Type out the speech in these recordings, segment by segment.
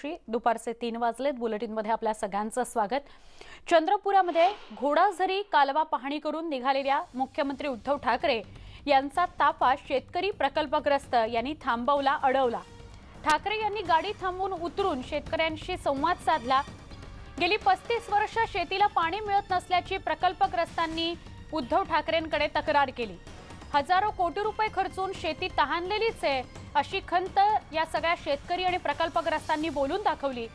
दुपारचे 3 वाजलेत. बुलेटिनमध्ये आपल्या सगळ्यांचं स्वागत. चंद्रपुरामध्ये घोडाझरी कालवा पाहणी करून निघालेल्या मुख्यमंत्री उद्धव ठाकरे यांचा ताफा शेतकरी प्रकल्पग्रस्त यांनी अडवला. ठाकरे यांनी गाडी थांबवून उतरून शेतकऱ्यांशी संवाद साधला. गेली 35 वर्ष शेतीला पाणी मिळत नसल्याची प्रकल्पग्रस्तांनी उद्धव ठाकरेंकडे तक्रार केली. हजारो कोटी रुपये खर्चून शेती तहानलेलीच आहे अशी खंत या सगळ्या शेतकरी आणि प्रकल्पग्रस्तांनी बोलून दाखवली.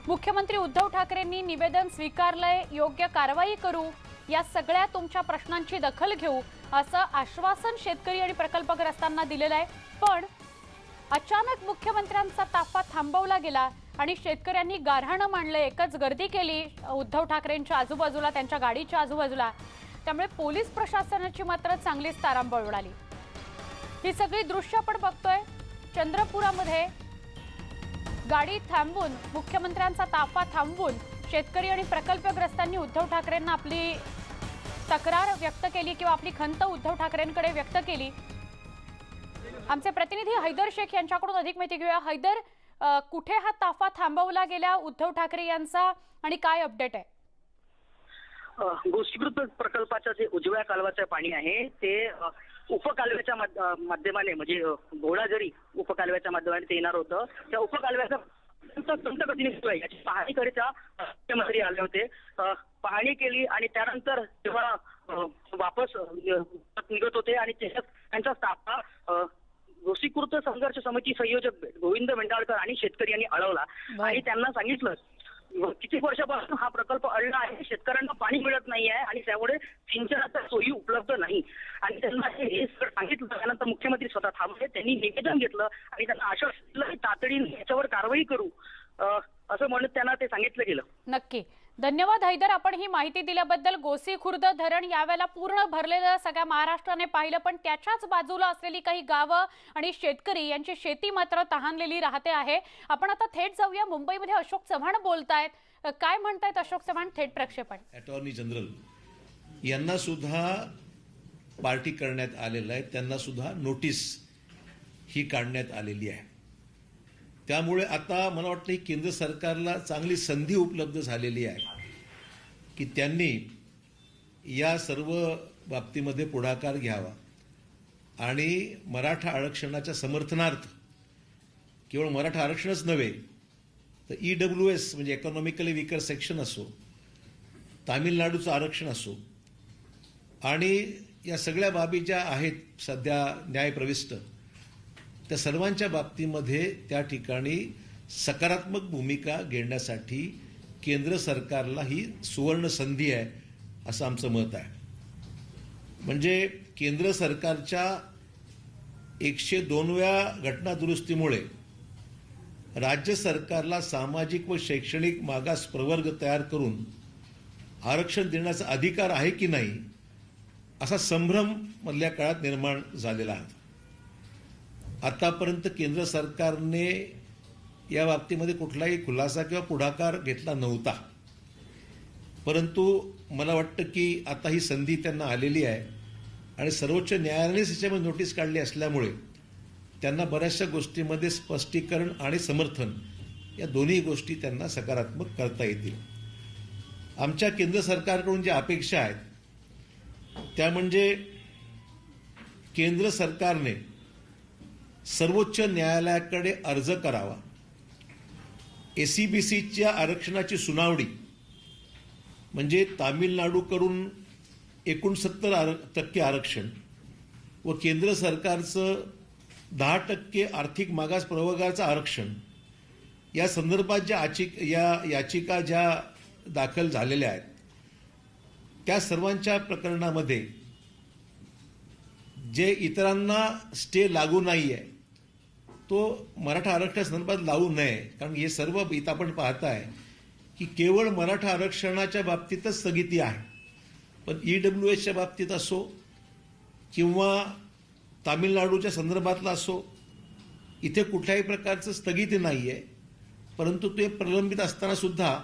मुख्यमंत्री उद्धव ठाकरेंनी निवेदन स्वीकारलंय, योग्य कारवाई करू, या सगळ्या तुमच्या प्रश्नांची दखल घेऊ असं आश्वासन शेतकरी आणि प्रकल्पग्रस्तांना दिलेलं आहे. पण अचानक मुख्यमंत्र्यांचा ताफा थांबवला गेला आणि शेतकऱ्यांनी गारहाणं मांडलं. एकच गर्दी केली उद्धव ठाकरेंच्या आजूबाजूला, त्यांच्या गाडीच्या आजूबाजूला. त्यामुळे पोलीस प्रशासनाची मात्र चांगलीच तारांबळ उडाली. ही सगळी दृश्य आपण बघतोय. चंद्रपुरामध्ये गाडी थांबवून, मुख्यमंत्र्यांचा ताफा थांबवून शेतकरी आणि प्रकल्पग्रस्तांनी उद्धव ठाकरेंना आपली तक्रार व्यक्त केली किंवा आपली खंत उद्धव ठाकरेंकडे व्यक्त केली. आमचे प्रतिनिधी हैदर शेख यांच्याकडून अधिक माहिती घेऊया. हैदर, कुठे हा ताफा थांबवला गेला उद्धव ठाकरे यांचा आणि काय अपडेट आहे? गोसीकृत प्रकल्पाचं जे उजव्या कालव्याचं पाणी आहे ते उपकालव्याच्या माध्यमाने, म्हणजे घोडाझरी उपकालव्याच्या माध्यमाने ते येणार होतं. त्या उपकालव्याचा संत गतीने सुरू आहे. याची पाहणी करिता मुख्यमंत्री आले होते. पाहणी केली आणि त्यानंतर जेव्हा वापस निघत होते आणि त्यांचा ताफा गोसीकृत संघर्ष समिती संयोजक गोविंद मेंढाळकर आणि शेतकरी यांनी अडवला. आणि त्यांना सांगितलं किती वर्षापासून हा प्रकल्प अडला आहे, शेतकऱ्यांना पाणी मिळत नाही आहे आणि त्यामुळे सिंचनाच्या सोयी उपलब्ध नाही. आणि त्यांना हे सांगितलं. त्यानंतर मुख्यमंत्री स्वतः थांबले, त्यांनी निवेदन घेतलं आणि त्यांना आश्वासन दिलं की तातडीने याच्यावर कारवाई करू असं म्हणत त्यांना ते सांगितलं गेलं. नक्की, धन्यवाद हैदर, आपण ही माहिती दिल्याबद्दल. गोसीखुर्द धरण यावेळेला पूर्ण भरलेलं सगळ्या महाराष्ट्राने पाहिलं, पण त्याच्याच बाजूला असलेली काही गावं आणि शेतकरी यांची शेती मात्र तहानलेली राहते आहे. आपण आता थेट जाऊया. मुंबईमध्ये अशोक चव्हाण बोलतायत. काय म्हणतायत अशोक चव्हाण? थेट प्रक्षेपण. अटॉर्नी जनरल यांना सुद्धा पार्टी करण्यात आलेलं आहे, त्यांना सुद्धा नोटीस ही काढण्यात आलेली आहे. त्यामुळे आता मला वाटतं केंद्र सरकारला चांगली संधी उपलब्ध झालेली आहे की त्यांनी या सर्व बाबतीमध्ये पुढाकार घ्यावा आणि मराठा आरक्षणाच्या समर्थनार्थ, केवळ मराठा आरक्षणच नव्हे तर EWS म्हणजे इकॉनॉमिकली वीकर सेक्शन असो, तामिळनाडूचं आरक्षण असो आणि या सगळ्या बाबी ज्या आहेत सध्या न्यायप्रविष्ट, त्या सर्वांच्या बाबतीमध्ये त्या ठिकाणी सकारात्मक भूमिका घेण्यासाठी केंद्र सरकारला ही सुवर्ण संधी आहे असं आमचं मत आहे. म्हणजे केंद्र सरकारच्या 102व्या घटनादुरुस्तीमुळे राज्य सरकारला सामाजिक व शैक्षणिक मागास प्रवर्ग तयार करून आरक्षण देण्याचा अधिकार आहे की नाही असा संभ्रम मधल्या काळात निर्माण झालेला आहे. आतापर्यंत केंद्र सरकारने या बाबतीमध्ये कुठलाही खुलासा किंवा पुढाकार घेतला नव्हता. परंतु मला वाटतं की आता ही संधी त्यांना आलेली आहे आणि सर्वोच्च न्यायालयाने याच्यामध्ये नोटीस काढली असल्यामुळे त्यांना बऱ्याचशा गोष्टीमध्ये स्पष्टीकरण आणि समर्थन या दोन्ही गोष्टी त्यांना सकारात्मक करता येतील. आमच्या केंद्र सरकारकडून ज्या अपेक्षा आहेत त्या म्हणजे केंद्र सरकारने सर्वोच्च न्यायालयाकडे अर्ज करावा. SEBCच्या आरक्षणाची सुनावणी म्हणजे तामिळनाडूकडून 69% आरक्षण व केंद्र सरकारचं 10% आर्थिक मागास प्रवर्गाचं आरक्षण या संदर्भात ज्या याचिका ज्या दाखल झालेल्या आहेत त्या सर्वांच्या प्रकरणामध्ये जे इतरांना स्टे लागू नाही आहे तो मराठा आरक्षणासंदर्भात लावू नये. कारण हे सर्व इथं आपण पाहताय की केवळ मराठा आरक्षणाच्या बाबतीतच स्थगिती आहे, पण EWSच्या बाबतीत असो किंवा तामिळनाडूच्या संदर्भातला असो इथे कुठल्याही प्रकारचं स्थगिती नाही आहे. परंतु ते प्रलंबित असताना सुद्धा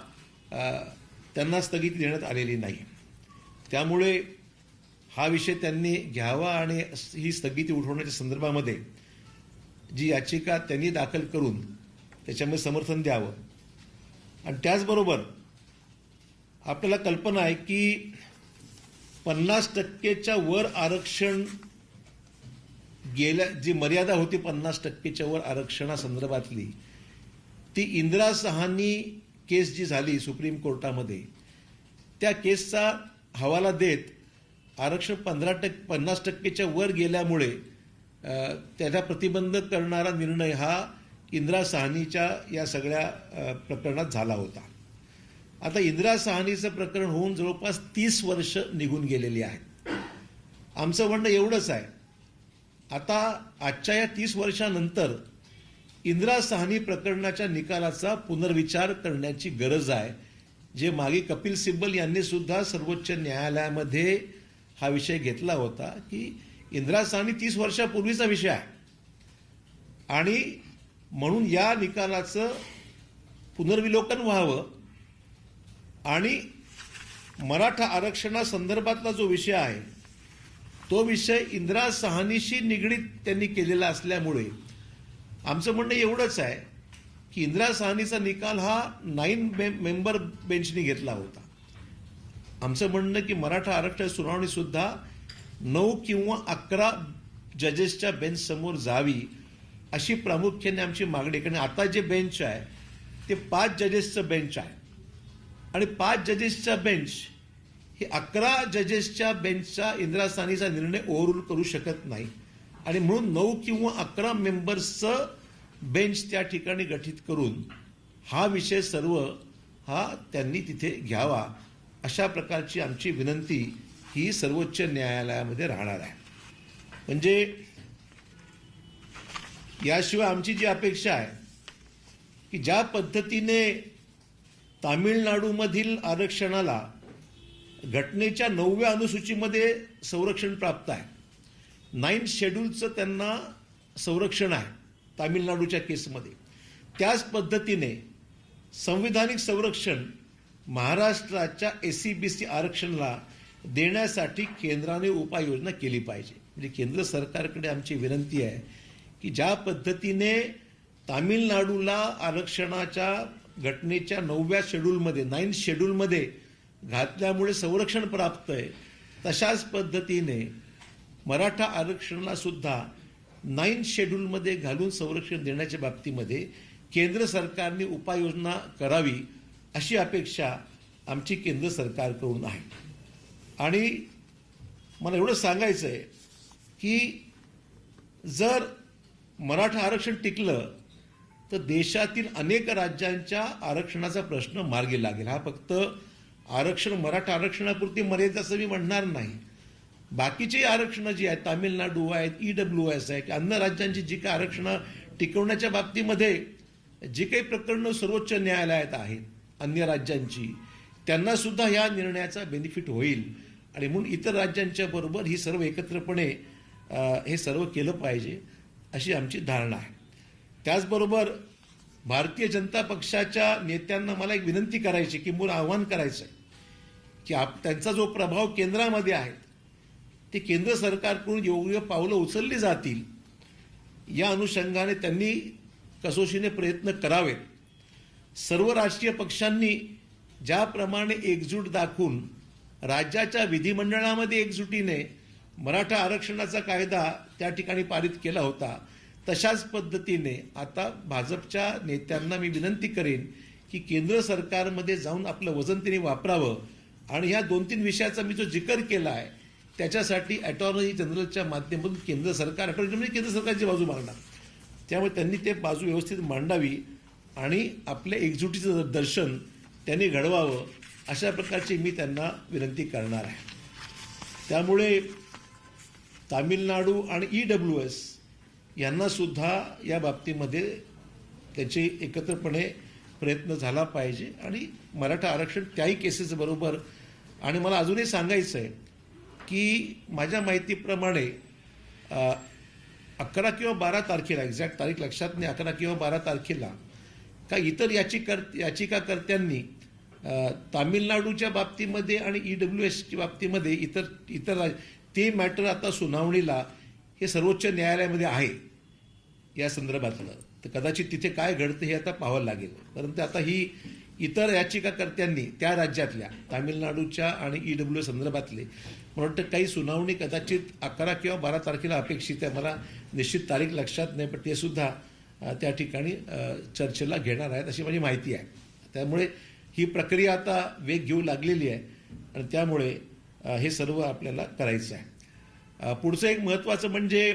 त्यांना स्थगिती देण्यात आलेली नाही. त्यामुळे हा विषय त्यांनी घ्यावा आणि ही स्थगिती उठवण्याच्या संदर्भामध्ये जी याचिका त्यांनी दाखल करून त्याच्यामध्ये समर्थन द्यावं आणि त्याचबरोबर आपल्याला कल्पना आहे की 50%च्या वर आरक्षण जी मर्यादा होती 50%च्या वर आरक्षणासंदर्भातली ती इंदिरा साहनी केस जी झाली सुप्रीम कोर्टामध्ये त्या केसचा हवाला देत आरक्षण 50%च्या वर गेल्यामुळे त्याला प्रतिबंध करणारा निर्णय हा इंदिरा साहनीच्या या सगळ्या प्रकरणात झाला होता. आता इंदिरा साहनीचं प्रकरण होऊन जवळपास 30 वर्ष निघून गेलेली आहेत. आमचं म्हणणं एवढंच आहे, आता आजच्या या 30 वर्षानंतर इंदिरा साहनी प्रकरणाच्या निकालाचा पुनर्विचार करण्याची गरज आहे. जे मागे कपिल सिब्बल यांनी सुद्धा सर्वोच्च न्यायालयामध्ये हा विषय घेतला होता की इंदिरा साहनी 30 वर्षापूर्वीचा विषय आहे आणि म्हणून या निकालाचं पुनर्विलोकन व्हावं आणि मराठा आरक्षणासंदर्भातला जो विषय आहे तो विषय इंदिरा साहनीशी निगडीत त्यांनी केलेला असल्यामुळे आमचं म्हणणं एवढंच आहे की इंदिरा साहनीचा निकाल हा 9 मेंबर बेंचनी घेतला होता. आमचं म्हणणं की मराठा आरक्षण सुनावणी सुद्धा 9 किंवा 11 जजेसच्या बेंच समोर जावी अशी प्रामुख्याने आमची मागणी. कारण आता जे बेंच आहे ते 5 जजेसचं बेंच आहे आणि 5 जजेसचा बेंच हे 11 जजेसच्या बेंचचा इंदिरा साहनीचा निर्णय ओव्हररूल करू शकत नाही आणि म्हणून 9 किंवा 11 मेंबर्सचं बेंच त्या ठिकाणी गठीत करून हा विषय सर्व हा त्यांनी तिथे घ्यावा अशा प्रकारची आमची विनंती ही सर्वोच्च न्यायालयामध्ये राहणार आहे. म्हणजे याशिवाय आमची जी अपेक्षा आहे की ज्या पद्धतीने तामिळनाडूमधील आरक्षणाला घटनेच्या 9व्या अनुसूचीमध्ये संरक्षण प्राप्त आहे, 9 शेड्यूलचं त्यांना संरक्षण आहे तामिळनाडूच्या केसमध्ये, त्याच पद्धतीने संविधानिक संरक्षण महाराष्ट्राच्या SC-BC आरक्षणाला देण्यासाठी केंद्राने उपाययोजना केली पाहिजे. म्हणजे केंद्र सरकारकडे आमची विनंती आहे की ज्या पद्धतीने तामिळनाडूला आरक्षणाच्या घटनेच्या 9व्या शेड्यूलमध्ये 9 शेड्यूलमध्ये घातल्यामुळे संरक्षण प्राप्त आहे, तशाच पद्धतीने मराठा आरक्षणाला सुद्धा 9 शेड्यूलमध्ये घालून संरक्षण देण्याच्या बाबतीमध्ये केंद्र सरकारने उपाययोजना करावी अशी अपेक्षा आमची केंद्र सरकारकडून आहे. आणि मला एवढं सांगायचं आहे की जर मराठा आरक्षण टिकलं तर देशातील अनेक राज्यांच्या आरक्षणाचा प्रश्न मार्गी लागेल. हा फक्त आरक्षण मराठा आरक्षणापुरती मर्यादित असं मी म्हणणार नाही. बाकीची आरक्षणं जी आहेत, तामिळनाडू आहेत, EWS आहे, अन्य राज्यांची जी काही आरक्षणं टिकवण्याच्या बाबतीमध्ये जी काही प्रकरणं सर्वोच्च न्यायालयात आहेत अन्य राज्यांची, त्यांना सुद्धा या निर्णयाचा बेनिफिट होईल आणि म्हणून इतर राज्यांच्या बरोबर ही सर्व एकत्रपणे हे सर्व केलं पाहिजे अशी आमची धारणा आहे. त्याचबरोबर भारतीय जनता पक्षाच्या नेत्यांना मला एक विनंती करायची किंवा आव्हान करायचं आहे की त्यांचा जो प्रभाव केंद्रामध्ये आहे ते केंद्र सरकारकडून योग्य पावलं उचलली जातील या अनुषंगाने त्यांनी कसोशीने प्रयत्न करावेत. सर्व राजकीय पक्षांनी ज्याप्रमाणे एकजूट दाखवून राज्याच्या विधिमंडळामध्ये एकजुटीने मराठा आरक्षणाचा कायदा त्या ठिकाणी पारित केला होता, तशाच पद्धतीने आता भाजपच्या नेत्यांना मी विनंती करेन की केंद्र सरकारमध्ये जाऊन आपलं वजन त्यांनी वापरावं आणि ह्या 2-3 विषयाचा मी जो जिकर केला आहे त्याच्यासाठी अटॉर्नी जनरलच्या माध्यमातून केंद्र सरकार म्हणजे केंद्र सरकारची बाजू मांडणार, त्यामुळे त्यांनी ते बाजू व्यवस्थित मांडावी आणि आपल्या एकजुटीचं दर्शन त्यांनी घडवावं अशा प्रकारची मी त्यांना विनंती करणार आहे. त्यामुळे तामिळनाडू आणि EWS यांना सुद्धा या बाबतीमध्ये त्याचे एकत्रपणे प्रयत्न झाला पाहिजे आणि मराठा आरक्षण त्याही केसेस बरोबर. आणि मला अजूनही सांगायचं आहे की माझ्या माहितीप्रमाणे 11 किंवा 12 तारखेला, एक्झॅक्ट तारीख लक्षात नाही, 11 किंवा 12 तारखेला का इतर याचिकाकर्त्यांनी तामिळनाडूच्या बाबतीमध्ये आणि EWSच्या बाबतीमध्ये इतर ते मॅटर आता सुनावणीला हे सर्वोच्च न्यायालयामध्ये आहे या संदर्भातलं, तर कदाचित तिथे काय घडतं हे आता पाहावं लागेल. परंतु आता ही इतर याचिकाकर्त्यांनी त्या राज्यातल्या तामिळनाडूच्या आणि EWS संदर्भातले मला वाटतं काही सुनावणी कदाचित 11 किंवा 12 तारखेला अपेक्षित आहे. मला निश्चित तारीख लक्षात नाही, पण ते सुद्धा त्या ठिकाणी चर्चेला घेणार आहेत अशी माझी माहिती आहे. त्यामुळे ही प्रक्रिया आता वेग घेऊ लागलेली आहे आणि त्यामुळे हे सर्व आपल्याला करायचं आहे. पुढचं एक महत्त्वाचं म्हणजे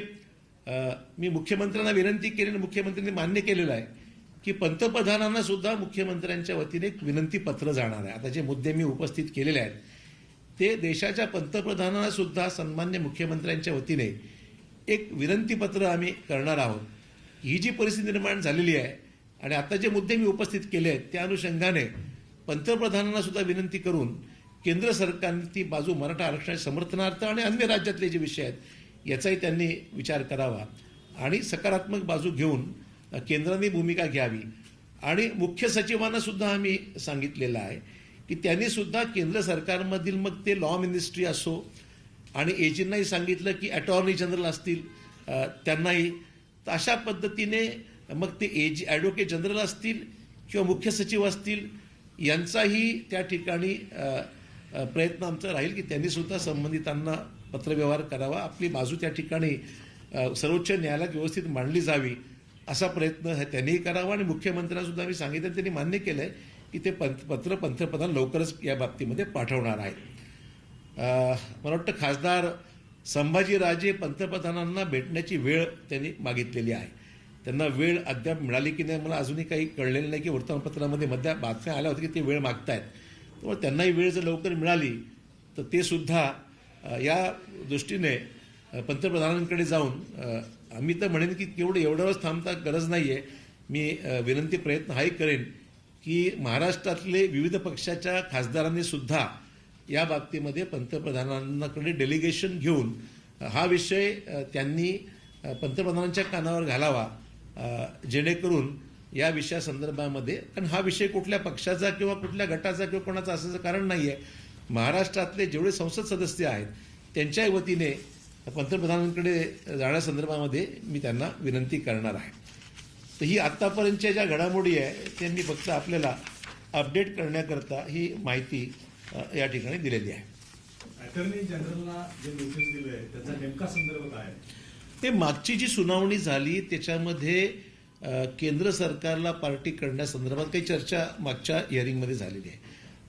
मी मुख्यमंत्र्यांना विनंती केली आणि मुख्यमंत्र्यांनी मान्य केलेलं आहे की पंतप्रधानांना सुद्धा मुख्यमंत्र्यांच्या वतीने एक विनंती पत्र जाणार आहे. आता जे मुद्दे मी उपस्थित केलेले आहेत ते देशाच्या पंतप्रधानांना सुद्धा सन्मान्य मुख्यमंत्र्यांच्या वतीने एक विनंती पत्र आम्ही करणार आहोत. ही जी परिस्थिती निर्माण झालेली आहे आणि आता जे मुद्दे मी उपस्थित केले आहेत त्या अनुषंगाने पंतप्रधानांना सुद्धा विनंती करून केंद्र सरकारने ती बाजू मराठा आरक्षणाच्या समर्थनार्थ आणि अन्य राज्यातले जे विषय आहेत याचाही त्यांनी विचार करावा आणि सकारात्मक बाजू घेऊन केंद्राने भूमिका घ्यावी. आणि मुख्य सचिवांना सुद्धा आम्ही सांगितलेलं आहे की त्यांनी सुद्धा केंद्र सरकारमधील मग ते लॉ मिनिस्ट्री असो आणि एजींनाही सांगितलं की अटॉर्नी जनरल असतील त्यांनाही, तर अशा पद्धतीने मग ते ॲडव्होकेट जनरल असतील किंवा मुख्य सचिव असतील यांचाही त्या ठिकाणी प्रयत्न आमचा राहील की त्यांनी सुद्धा संबंधितांना पत्रव्यवहार करावा, आपली बाजू त्या ठिकाणी सर्वोच्च न्यायालयात व्यवस्थित मांडली जावी असा प्रयत्न त्यांनीही करावा. आणि मुख्यमंत्र्यांना सुद्धा मी सांगितलं, त्यांनी मान्य केलं आहे की ते पत्र पंतप्रधान लवकरच या बाबतीमध्ये पाठवणार आहेत. मला वाटतं खासदार संभाजीराजे पंतप्रधानांना भेटण्याची वेळ त्यांनी मागितलेली आहे. त्यांना वेळ अद्याप मिळाली की नाही मला अजूनही काही कळलेलं नाही, की वर्तमानपत्रामध्ये बातम्या आल्या होत्या की ते वेळ मागतायत. त्यामुळे त्यांनाही वेळ जर लवकर मिळाली तर ते सुद्धा या दृष्टीने पंतप्रधानांकडे जाऊन आम्ही तर म्हणेन की एवढ्यावरच थांबता गरज नाही आहे. मी विनंती प्रयत्न हाही करेन की महाराष्ट्रातले विविध पक्षाच्या खासदारांनी सुद्धा या बाबतीमध्ये पंतप्रधानांकडे डेलिगेशन घेऊन हा विषय त्यांनी पंतप्रधानांच्या कानावर घालावा, जेणेकरून या विषयासंदर्भामध्ये, कारण हा विषय कुठल्या पक्षाचा किंवा कुठल्या गटाचा किंवा कोणाचा असायचं कारण नाही आहे. महाराष्ट्रातले जेवढे संसद सदस्य आहेत त्यांच्या वतीने पंतप्रधानांकडे जाण्यासंदर्भामध्ये मी त्यांना विनंती करणार आहे. तर ही आत्तापर्यंतच्या ज्या घडामोडी आहे ते मी फक्त आपल्याला अपडेट करण्याकरता ही माहिती या ठिकाणी दिलेली आहे. अटॉर्नी जनरलला जे नोटीस दिले त्याचा नेमका संदर्भ काय आहे? ते मागची जी सुनावणी झाली त्याच्यामध्ये केंद्र सरकारला पार्टी करण्यासंदर्भात काही चर्चा मागच्या हिअरिंगमध्ये झालेली आहे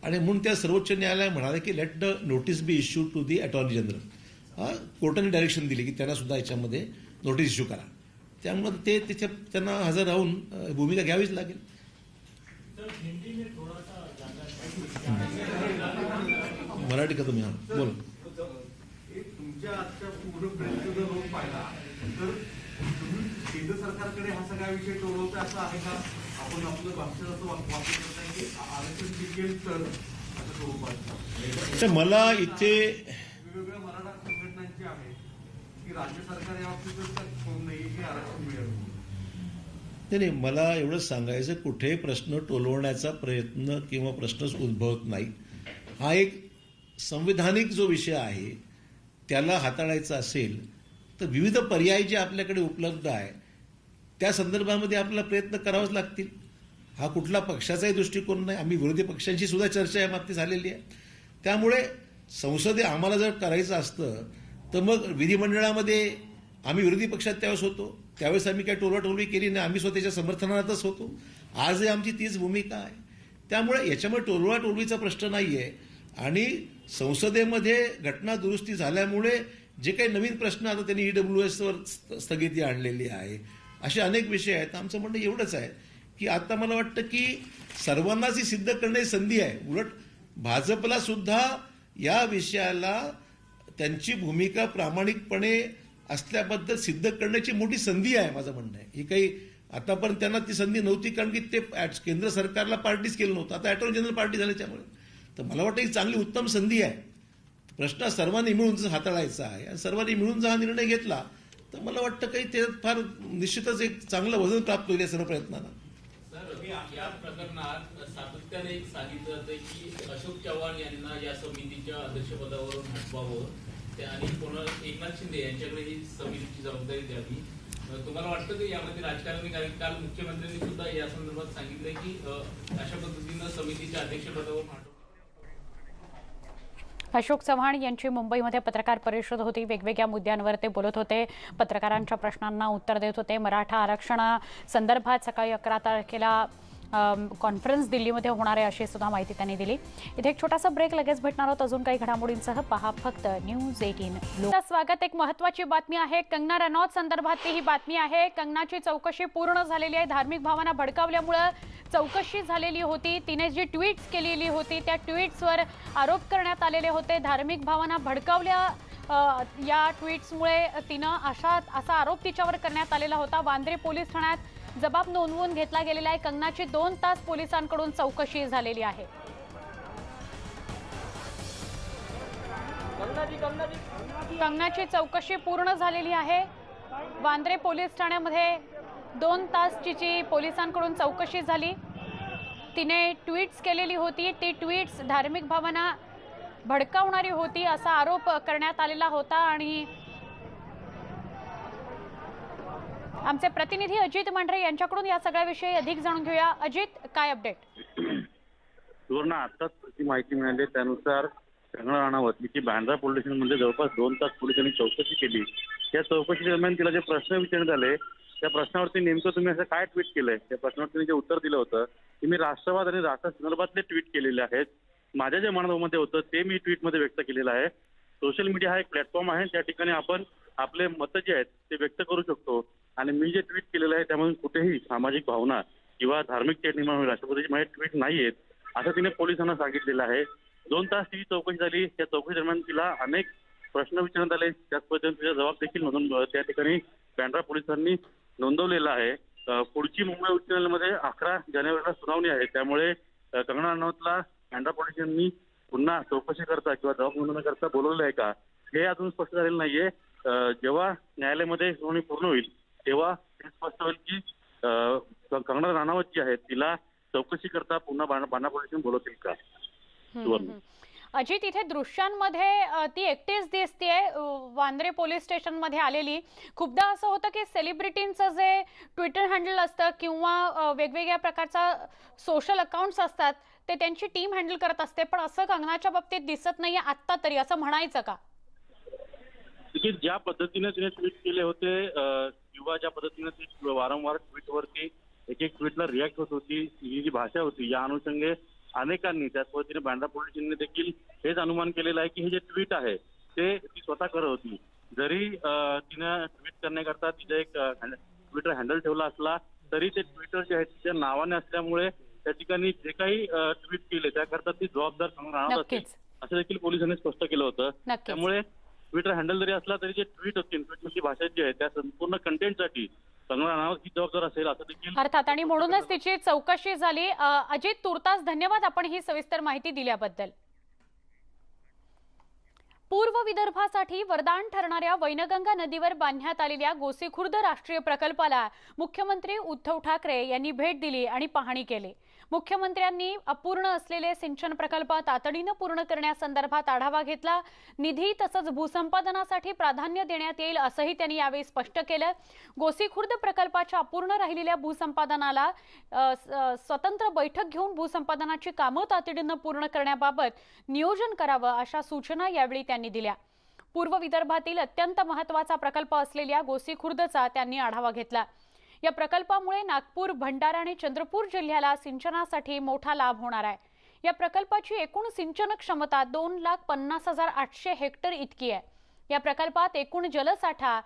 आणि म्हणून त्या सर्वोच्च न्यायालय म्हणाले की let the notice be issue to the attorney general. कोर्टाने डायरेक्शन दिली की त्यांना सुद्धा याच्यामध्ये नोटीस इश्यू करा. त्यामुळे ते त्यांना हजर राहून भूमिका घ्यावीच लागेल. मराठी का तुम्ही बोला. तुमच्या आजच्या पूर्ण प्रयत्न जर रोज पाहिला तर तुम्ही केंद्र सरकारकडे हा सगळा विषय टोलवता असं आहे का? आपण आपलं पक्षाचं वाक्य करताय की आरक्षण टिकेल तर असं स्वरूपात. तर मला इथे वेगवेगळ्या मराठा संघटनांची आहे की राज्य सरकार या बाबतीत होऊन नाही की आरक्षण मिळेल. नाही, मला एवढंच सांगायचं, कुठेही प्रश्न टोलवण्याचा प्रयत्न किंवा प्रश्नच उद्भवत नाही. हा एक संविधानिक जो विषय आहे त्याला हाताळायचा असेल तर विविध पर्याय जे आपल्याकडे उपलब्ध आहे त्या संदर्भामध्ये आपल्याला प्रयत्न करावेच लागतील. हा कुठला पक्षाचाही दृष्टिकोन नाही. आम्ही विरोधी पक्षांची सुद्धा चर्चा या बाबतीत झालेली आहे. त्यामुळे संसदेत आम्हाला जर करायचं असतं तर मग विधिमंडळामध्ये आम्ही विरोधी पक्षात त्यावेळेस होतो, त्यावेळेस आम्ही काही टोलवाटोलवी केली नाही, आम्ही स्वतःच्या समर्थनार्थच होतो. आजही आमची तीच भूमिका आहे. त्यामुळे याच्यामुळे टोलवाटोलवीचा प्रश्न नाही आहे. आणि संसदेमध्ये घटना दुरुस्ती झाल्यामुळे जे काही नवीन प्रश्न आता त्यांनी EWSवर स्थगिती आणलेली आहे, असे अनेक विषय आहेत. आमचं म्हणणं एवढंच आहे की आता मला वाटतं की सर्वांनाच ही सिद्ध करण्याची संधी आहे. उलट भाजपला सुद्धा या विषयाला त्यांची भूमिका प्रामाणिकपणे असल्याबद्दल सिद्ध करण्याची मोठी संधी आहे माझं म्हणणं आहे. ही काही आतापर्यंत त्यांना ती संधी नव्हती, कारण की ते केंद्र सरकारला पार्टीच केलं नव्हतं. आता अटॉर्नी जनरल पार्टी झाल्याच्यामुळे तर मला वाटतं ही चांगली उत्तम संधी आहे. प्रश्न सर्वांनी मिळून जर हाताळायचा आहे आणि सर्वांनी मिळून जर हा निर्णय घेतला तर मला वाटतं काही ते फार निश्चितच एक चांगलं वजन प्राप्त होईल या सर्व प्रयत्नांना. या प्रकरणात सातत्याने सांगितलं जातं की अशोक चव्हाण यांना या समितीच्या अध्यक्षपदावरून हटवावं आणि एकनाथ शिंदे यांच्याकडे ही समितीची जबाबदारी द्यावी. तुम्हाला वाटतं की यामध्ये राजकारणी, कारण काल मुख्यमंत्र्यांनी सुद्धा या संदर्भात सांगितलंय की अशा पद्धतीनं समितीच्या अध्यक्षपदावर पाठवलं. अशोक चव्हाण यांची मुंबईमध्ये पत्रकार परिषद होती. वेगवेगळ्या मुद्द्यांवर ते बोलत होते, पत्रकारांच्या प्रश्नांना उत्तर देत होते. मराठा आरक्षणासंदर्भात सकाळी 11 तारखेला कॉन्फरन्स दिल्लीमध्ये होणार आहे अशी सुद्धा माहिती त्यांनी दिली. इथे एक छोटासा ब्रेक, लगेच भेटणार आहोत अजून काही घडामोडींसह. पहा फक्त न्यूज 18. स्वागत. एक महत्त्वाची बातमी आहे. कंगना रनौत संदर्भातली ही बातमी आहे. कंगनाची चौकशी पूर्ण झालेली आहे. धार्मिक भावना भडकावल्यामुळे चौकशी झालेली होती. तिने जी ट्विट्स केलेली होती त्या ट्विट्सवर आरोप करण्यात आलेले होते. धार्मिक भावना भडकावल्या या ट्विट्समुळे तिनं असा आरोप तिच्यावर करण्यात आलेला होता. वांद्रे पोलीस ठाण्यात जबाब नोंदवून घेतला गेलेला आहे. कंगनाची 2 तास पोलिसांकडून चौकशी झालेली आहे. कंगनाची चौकशी पूर्ण झालेली आहे. वांद्रे पोलीस ठाण्यामध्ये 2 तासची पोलिसांकडून चौकशी झाली. तिने ट्विट्स केलेली होती. ती ट्विट्स धार्मिक भावना भडकावणारी होती असा आरोप करण्यात आलेला होता. आणि आमचे प्रतिनिधी अजित मांढरे यांच्याकडून या सगळ्याविषयी अधिक जाणून घेऊया. अजित, काय अपडेट? सुवर्ण, आताच जी माहिती मिळाली त्यानुसार कंगना राणावत हिची बँड्रा पोलीस स्टेशनमध्ये जवळपास 2 तास पोलिसांनी चौकशी केली. या चौकशी दरम्यान तिला जे प्रश्न विचारण्यात आले त्या प्रश्नावरती नेमकं तुम्ही असं काय ट्विट केलंय, त्या प्रश्नावर तिने जे उत्तर दिलं होतं की मी राष्ट्रवाद आणि राष्ट्रासंदर्भातले ट्विट केलेले आहेत. माझ्या जे मनामध्ये होतं ते मी ट्विटमध्ये व्यक्त केलेलं आहे. सोशल मीडिया हा एक प्लॅटफॉर्म आहे, त्या ठिकाणी आपण आपले मतं जे आहेत ते व्यक्त करू शकतो. आणि मी जे ट्विट केलेलं आहे त्यामधून कुठेही सामाजिक भावना किंवा धार्मिक तेढ निर्माण होईल अशा पद्धतीचे माझे ट्विट नाही आहेत असं तिने पोलिसांना सांगितलेलं आहे. 2 तास तिची चौकशी झाली. त्या चौकशी दरम्यान तिला अनेक प्रश्न विचारण्यात आले. त्याच पद्धतीने तिचा जबाब देखील नोंदवून त्या ठिकाणी बँड्रा पोलिसांनी नोंदवलेला आहे. पुढची मुंबई उच्च न्यायालयामध्ये 11 जानेवारीला सुनावणी आहे. त्यामुळे कंगना राणावतला बँड्रा पोलिसांनी पुन्हा चौकशी करता किंवा जबाब नोंदवण्याकरता बोलवलेलं आहे का हे अजून स्पष्ट झालेलं नाहीये. जेव्हा न्यायालयामध्ये सुनावणी पूर्ण होईल तेव्हा हे स्पष्ट होईल की कंगना राणावत जी आहे तिला चौकशी करता पुन्हा बँड्रा पोलिसांनी बोलवतील का. अजित, इथे दृश्यांमध्ये ती एकटीच दिसतेय वांद्रे पोलीस स्टेशन मध्ये आलेली. खूपदा असं होतं की सेलिब्रिटींचं जे ट्विटर हँडल असतं किंवा वेगवेगळ्या प्रकारचा सोशल अकाउंट्स असतात ते त्यांची टीम हँडल करत असते, पण असं कंगनाच्या बाबतीत दिसत नाहीये आत्ता तरी, असं म्हणायचं का? ज्या पद्धतीने तिने ट्विट केले होते किंवा ज्या पद्धतीने ती वारंवार ट्विटवरती एक ट्विटला रिॲक्ट होत होती, ही जी भाषा होती या अनुषंगे अनेकांनी त्याच पद्धतीने बँड्रा पोलिसांनी देखील हेच अनुमान केलेलं आहे की हे जे ट्विट आहे ते ती स्वतः करत होती. जरी तिने ट्विट करण्याकरता तिचा एक ट्विटर हँडल ठेवला असला तरी ते ट्विटर जे आहे तिच्या नावाने असल्यामुळे त्या ठिकाणी जे काही ट्विट केले त्याकरता ती जबाबदार राहणार असेल असं देखील पोलिसांनी स्पष्ट केलं होतं. त्यामुळे ट्विटर हँडल जरी असला तरी जे ट्विट असतील ट्विटमधली भाषा जी आहे त्या संपूर्ण कंटेंटसाठी कंगना राणावत ही जबाबदार असेल असं देखील अर्थात, आणि म्हणूनच तिची चौकशी झाली. अजित, तुर्तास धन्यवाद आपण ही सविस्तर माहिती दिल्याबद्दल. पूर्व विदर्भासाठी वरदान ठरणाऱ्या वैनगंगा नदीवर बांधण्यात आलेल्या गोसीखुर्द राष्ट्रीय प्रकल्पाला मुख्यमंत्री उद्धव ठाकरे यांनी भेट दिली आणि पाहणी केली. मुख्यमंत्र्यांनी अपूर्ण असलेले सिंचन प्रकल्प तातडीनं पूर्ण करण्यासंदर्भात आढावा घेतला. निधी तसंच भूसंपादनासाठी प्राधान्य देण्यात येईल असंही त्यांनी यावेळी स्पष्ट केलं. गोसीखुर्द प्रकल्पाच्या अपूर्ण राहिलेल्या भूसंपादनाला स्वतंत्र बैठक घेऊन भूसंपादनाची कामं तातडीनं पूर्ण करण्याबाबत नियोजन करावं अशा सूचना यावेळी त्यांनी दिल्या. पूर्व विदर्भातील अत्यंत महत्त्वाचा प्रकल्प असलेल्या गोसीखुर्दचा त्यांनी आढावा घेतला. या प्रकल्पामुळे नागपूर, भंडारा आणि चंद्रपूर जिल्ह्याला सिंचनासाठी मोठा लाभ होणार आहे. या प्रकल्पाची एकूण सिंचन क्षमता 2,50,800 हेक्टर इतकी आहे. या प्रकल्पात एकूण जलसाठा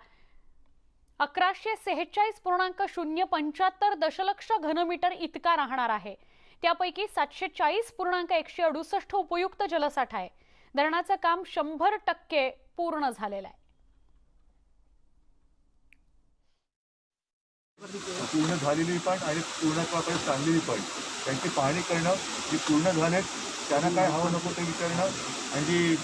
1146.075 दशलक्ष घनमीटर इतका राहणार आहे. त्यापैकी 740.168 उपयुक्त जलसाठा आहे. धरणाचं काम 100% पूर्ण झालेलं आहे. पूर्ण झालेली पण आणि पूर्णत्वाकडे चाललेली पण त्यांची पाहणी करणं, जी पूर्ण झालेत त्यांना काय हवं नको ते विचारणं आणि जी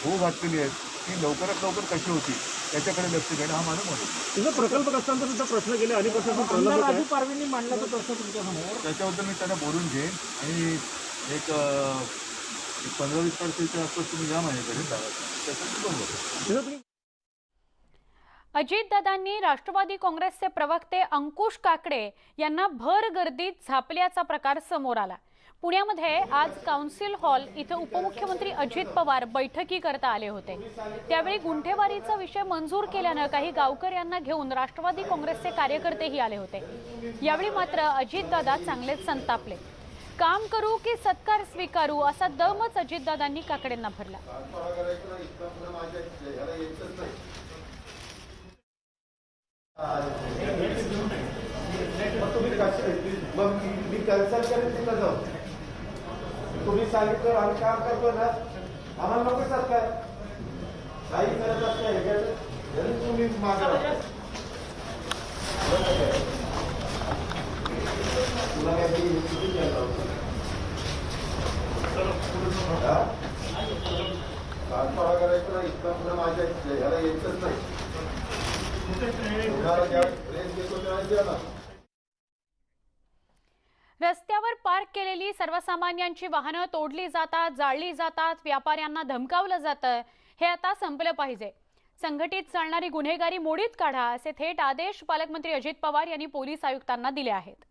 होऊ घातलेली आहेत ती लवकरात लवकर कशी होती त्याच्याकडे लक्ष देणं हा माझा मत. तुझा प्रकल्प कसताना सुद्धा प्रश्न केले आणि राजू पारवींनी मांडला तो प्रश्न तुमच्यासमोर, त्याच्याबद्दल मी त्यांना बोलून घेईन आणि एक 15-20 तारखेच्या आसपास तुम्ही या माझ्याकडे त्याच्यात बरोबर. अजितदादांनी राष्ट्रवादी काँग्रेसचे प्रवक्ते अंकुश काकडे यांना भर गर्दीत झापल्याचा प्रकार समोर आला। पुण्यामध्ये आज काउन्सिल हॉल इथं उपमुख्यमंत्री अजित पवार बैठकी करता आले होते। त्यावेळी गुंठेवारीचा विषय मंजूर केल्यानं काही गावकऱ्यांना घेऊन राष्ट्रवादी काँग्रेसचे कार्यकर्तेही आले होते। यावेळी मात्र अजितदादा चांगलेच संतापले। काम करू की सत्कार स्वीकारू असा दमच अजितदादांनी काकडेंना भरला। मी कॅन्सल करेन तिथं जाऊ। तुम्ही सांगितलं आम्ही काम करतो ना, आम्हाला नको सरकार काही करत असतं तुम्ही मागा तुला कानपाडा करायचं ना, इतका पुढे माझ्या ह्याला यायचंच नाही। रस्त्यावर पार्क केलेली सर्वसामान्यांची वाहनं तोडली जातात, जाळली जातात, व्यापाऱ्यांना धमकावलं जातं। हे आता संपलं पाहिजे। संघटित चालणारी गुन्हेगारी मोडीत काढा असे थेट आदेश पालकमंत्री अजित पवार यांनी पोलीस आयुक्तांना दिले आहेत।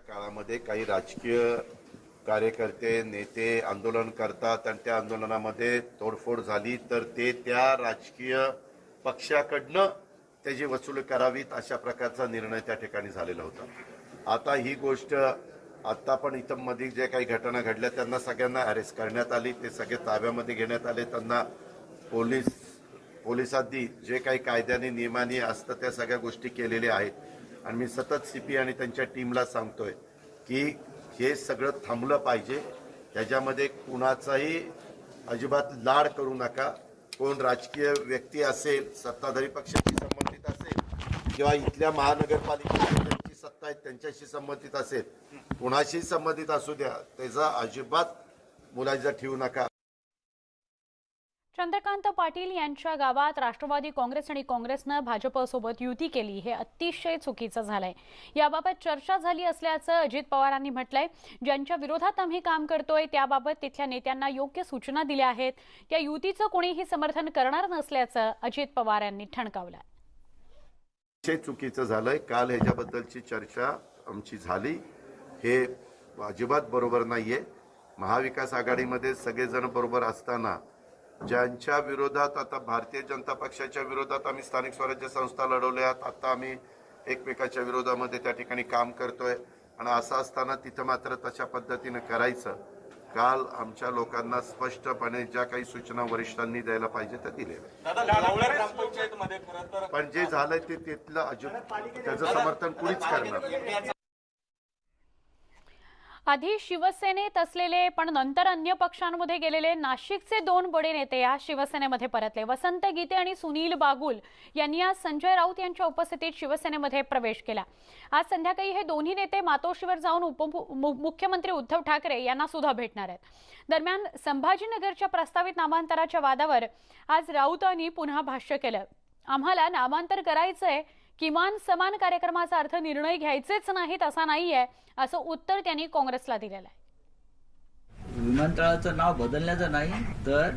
काळामध्ये काही राजकीय कार्यकर्ते नेते आंदोलन करतात आणि त्या आंदोलनामध्ये तोडफोड झाली तर ते त्या राजकीय पक्षाकडनं त्याची वसूल करावीत अशा प्रकारचा निर्णय त्या ठिकाणी झालेला होता। आता ही गोष्ट आता पण इथं मध्ये जे काही घटना घडल्या त्यांना सगळ्यांना अरेस्ट करण्यात आली, ते सगळे ताब्यामध्ये घेण्यात आले। त्यांना पोलिसांनी जे काही कायद्याने नियमाने असतं त्या सगळ्या गोष्टी केलेल्या आहेत। आणि मी सतत सीपी आणि त्यांच्या टीमला सांगतोय की हे सगळं थांबलं पाहिजे। त्याच्यामध्ये कुणाचाही अजिबात लाड करू नका। कोण राजकीय व्यक्ती असेल, सत्ताधारी पक्षाशी संबंधित असेल किंवा इथल्या महानगरपालिकेची ज्यांची सत्ता आहे त्यांच्याशी संबंधित असेल, कुणाशी संबंधित असू द्या, त्याचा अजिबात मुलाजा ठेवू नका। चंद्रकांत पाटील यांच्या गावात राष्ट्रवादी काँग्रेस आणि काँग्रेसनं भाजपसोबत युती केली हे अतिशय चुकीचं झालंय। याबाबत चर्चा झाली असल्याचं अजित पवारांनी म्हटलंय। ज्यांच्या विरोधात आम्ही काम करतोय त्याबाबत तिथल्या नेत्यांना योग्य सूचना दिल्या आहेत। त्या युतीचं कोणीही समर्थन करणार नसल्याचं अजित पवार यांनी ठणकावलं। हे चुकीचं झालंय। काल ह्याच्याबद्दलची चर्चा आमची झाली, हे अजिबात बरोबर नाहीये। महाविकास आघाडीमध्ये सगळेजण बरोबर असताना ज्यांच्या विरोधात, आता भारतीय जनता पक्षाच्या विरोधात आम्ही स्थानिक स्वराज्य संस्था लढवल्यात, आता आम्ही एकमेकाच्या विरोधामध्ये त्या ठिकाणी काम करतोय आणि असं असताना तिथं मात्र तशा पद्धतीनं करायचं। काल आमच्या लोकांना स्पष्टपणे ज्या काही सूचना वरिष्ठांनी द्यायला पाहिजे त्या दिल्या, पण जे झालंय ते तिथलं अजिबात त्याचं समर्थन कुणीच करणार। आधी शिवसेनेत असलेले पण नंतर अन्य पक्षांमध्ये गेलेले नाशिकचे दोन बडे नेते या शिवसेनेमध्ये परतले। वसंत गीते आणि सुनील बागुल यांनी आज संजय राऊत यांच्या उपस्थितीत शिवसेनेमध्ये प्रवेश केला। आज संध्याकाळी हे दोन्ही नेते मातोश्रीवर जाऊन मुख्यमंत्री उद्धव ठाकरे यांना सुद्धा भेटणार आहेत। दरम्यान संभाजीनगरच्या प्रस्तावित नामांतराच्या वादावर आज राऊतांनी पुन्हा भाष्य केलं। आम्हाला नामांतर करायचंय, किमान समान कार्यक्रमाचा अर्थ निर्णय घ्यायचेच नाहीत असा नाहीये असं उत्तर त्यांनी काँग्रेसला दिलेलं आहे। विमानतळाचं नाव बदलण्याचं नाही तर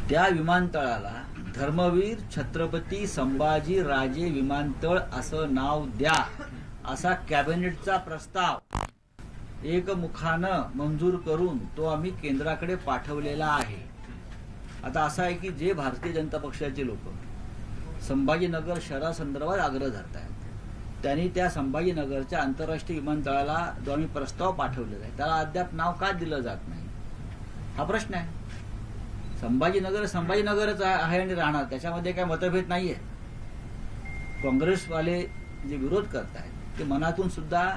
त्या विमानतळाला धर्मवीर छत्रपती संभाजी राजे विमानतळ असं नाव द्या असा कॅबिनेटचा प्रस्ताव एकमुखानं मंजूर करून तो आम्ही केंद्राकडे पाठवलेला आहे। आता असं आहे की जे भारतीय जनता पक्षाचे लोक संभाजीनगर शहरासंदर्भात आग्रह धरत आहेत, त्यांनी त्या संभाजीनगरच्या आंतरराष्ट्रीय विमानतळाला जो आम्ही प्रस्ताव पाठवलेला आहे त्याला अद्याप नाव का दिलं जात नाही हा प्रश्न आहे। संभाजीनगर संभाजीनगरच आहे आणि राहणार, त्याच्यामध्ये काय मतभेद नाहीये। काँग्रेसवाले जे विरोध करत आहेत ते मनातून सुद्धा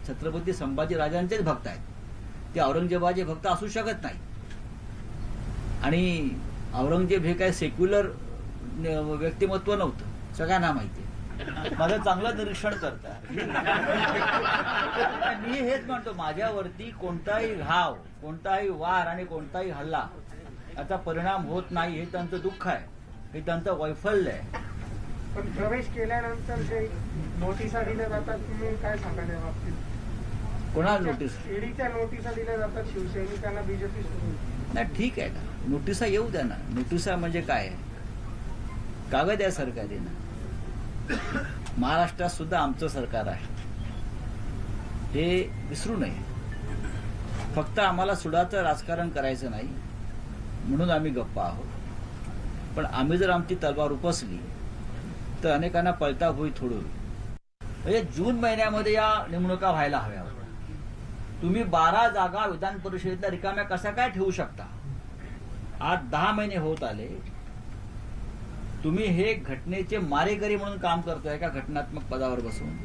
छत्रपती संभाजी राजांचेच भक्त आहेत, ते औरंगजेबाचे भक्त असू शकत नाही। आणि औरंगजेब हे काय सेक्युलर व्यक्तिमत्व नव्हतं, सगळ्यांना माहिती आहे। माझं चांगलं निरीक्षण करतात। मी हेच म्हणतो, माझ्यावरती कोणताही घाव, कोणताही वार आणि कोणताही हल्ला याचा परिणाम होत नाही, हे त्यांचं दुःख आहे, हे त्यांचं वैफल्य आहे। पण प्रवेश केल्यानंतर जे नोटिसा दिल्या जातात, तुम्ही काय सांगाल या बाबतीत? कोणाला नोटीस? ईडीच्या नोटिसा दिल्या जातात शिवसैनिकांना, बीजेपी सोडून। नाही, ठीक आहे ना, नोटिसा येऊ द्या ना। नोटिसा म्हणजे काय? कागद आहे सरकारीनं. महाराष्ट्रात सुद्धा आमचं सरकार आहे, हे विसरू नये. फक्त आम्हाला सुडाचं राजकारण करायचं नाही म्हणून आम्ही गप्प आहोत. पण आम्ही जर आमची तलवार उपसली तर अनेकांना पळता भुई थोडं होईल. म्हणजे जून महिन्यामध्ये या निवडणुका व्हायला हव्या होत्या. तुम्ही 12 जागा विधान परिषदेला रिकाम्या कशा काय ठेवू शकता? आज 10 महिने होत आले. तुम्ही हे घटनेचे मारेकरी म्हणून काम करतोय का घटनात्मक पदावर बसून?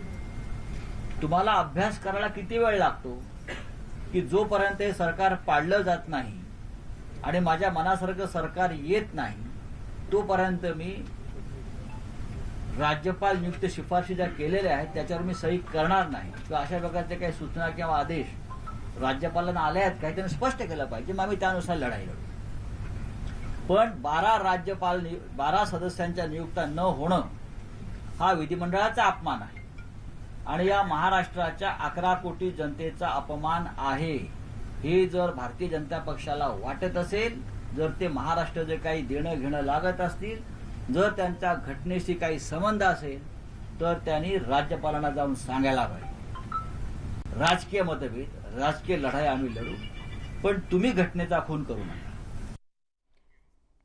तुम्हाला अभ्यास करायला किती वेळ लागतो की जोपर्यंत हे सरकार पाडलं जात नाही आणि माझ्या मनासारखं सरकार येत नाही तोपर्यंत मी राज्यपाल नियुक्त शिफारशी ज्या केलेल्या आहेत त्याच्यावर मी सही करणार नाही किंवा अशा प्रकारचे काही सूचना किंवा आदेश राज्यपालांना आले आहेत काही त्यांनी स्पष्ट केलं पाहिजे, मग आम्ही त्यानुसार लढाई लढू. पण 12 सदस्यांच्या नियुक्त्या न होणं हा विधिमंडळाचा अपमान आहे आणि या महाराष्ट्राच्या 11 कोटी जनतेचा अपमान आहे. हे जर भारतीय जनता पक्षाला वाटत असेल, जर ते महाराष्ट्र जे काही देणं घेणं लागत असतील, जर त्यांच्या घटनेशी काही संबंध असेल तर त्यांनी राज्यपालांना जाऊन सांगायला पाहिजे. राजकीय मतभेद, राजकीय लढाई आम्ही लढू, पण तुम्ही घटनेचा खून करू नका.